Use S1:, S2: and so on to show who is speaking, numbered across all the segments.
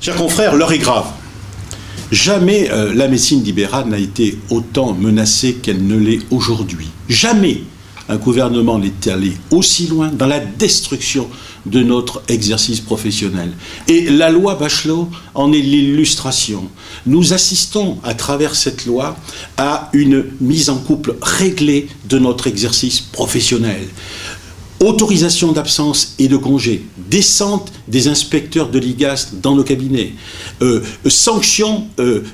S1: Chers confrères, l'heure est grave. Jamais la médecine libérale n'a été autant menacée qu'elle ne l'est aujourd'hui. Jamais un gouvernement n'est allé aussi loin dans la destruction de notre exercice professionnel. Et la loi Bachelot en est l'illustration. Nous assistons à travers cette loi à une mise en couple réglée de notre exercice professionnel. Autorisation d'absence et de congé, descente des inspecteurs de l'IGAS dans nos cabinets, sanctions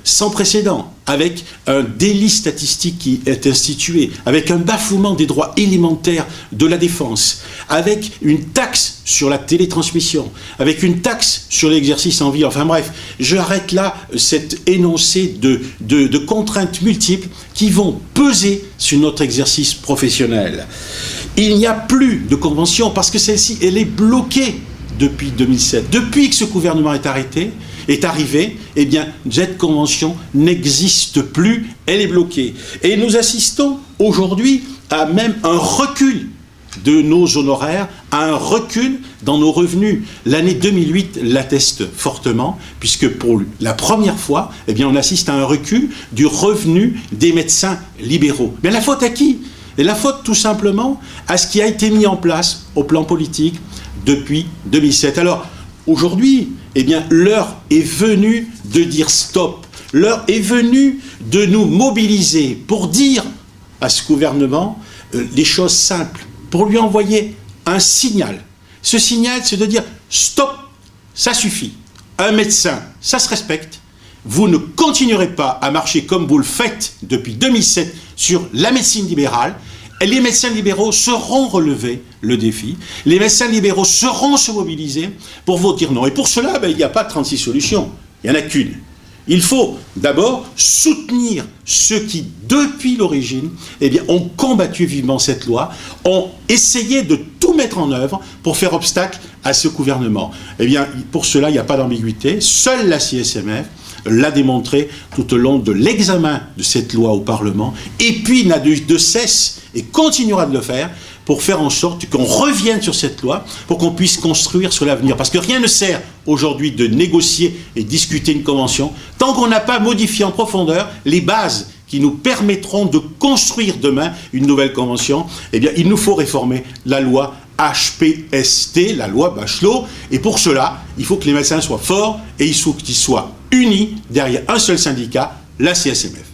S1: sans précédent, avec un délit statistique qui est institué, avec un bafouement des droits élémentaires de la défense, avec une taxe sur la télétransmission, avec une taxe sur l'exercice en vie. Enfin bref, j'arrête là cet énoncé de contraintes multiples qui vont peser sur notre exercice professionnel. Il n'y a plus de convention parce que celle-ci, elle est bloquée depuis 2007. Depuis que ce gouvernement est arrivé, eh bien, cette convention n'existe plus, elle est bloquée. Et nous assistons aujourd'hui à même un recul de nos honoraires, à un recul dans nos revenus. L'année 2008 l'atteste fortement, puisque pour la première fois, eh bien, on assiste à un recul du revenu des médecins libéraux. Mais la faute à qui ? Et la faute tout simplement à ce qui a été mis en place au plan politique depuis 2007. Alors aujourd'hui, eh bien, l'heure est venue de dire stop. L'heure est venue de nous mobiliser pour dire à ce gouvernement les choses simples, pour lui envoyer un signal. Ce signal, c'est de dire stop, ça suffit. Un médecin, ça se respecte. Vous ne continuerez pas à marcher comme vous le faites depuis 2007 sur la médecine libérale. Les médecins libéraux sauront relever le défi. Les médecins libéraux sauront se mobiliser pour vous dire non. Et pour cela, il n'y a pas 36 solutions. Il n'y en a qu'une. Il faut d'abord soutenir ceux qui, depuis l'origine, eh bien, ont combattu vivement cette loi, ont essayé de tout mettre en œuvre pour faire obstacle à ce gouvernement. Eh bien, pour cela, il n'y a pas d'ambiguïté. Seule la CSMF l'a démontré tout au long de l'examen de cette loi au Parlement, et puis n'a de cesse et continuera de le faire pour faire en sorte qu'on revienne sur cette loi, pour qu'on puisse construire sur l'avenir. Parce que rien ne sert aujourd'hui de négocier et discuter une convention tant qu'on n'a pas modifié en profondeur les bases qui nous permettront de construire demain une nouvelle convention. Eh bien, il nous faut réformer la loi HPST, la loi Bachelot, et pour cela, il faut que les médecins soient forts et il faut qu'ils soient unis derrière un seul syndicat, la CSMF.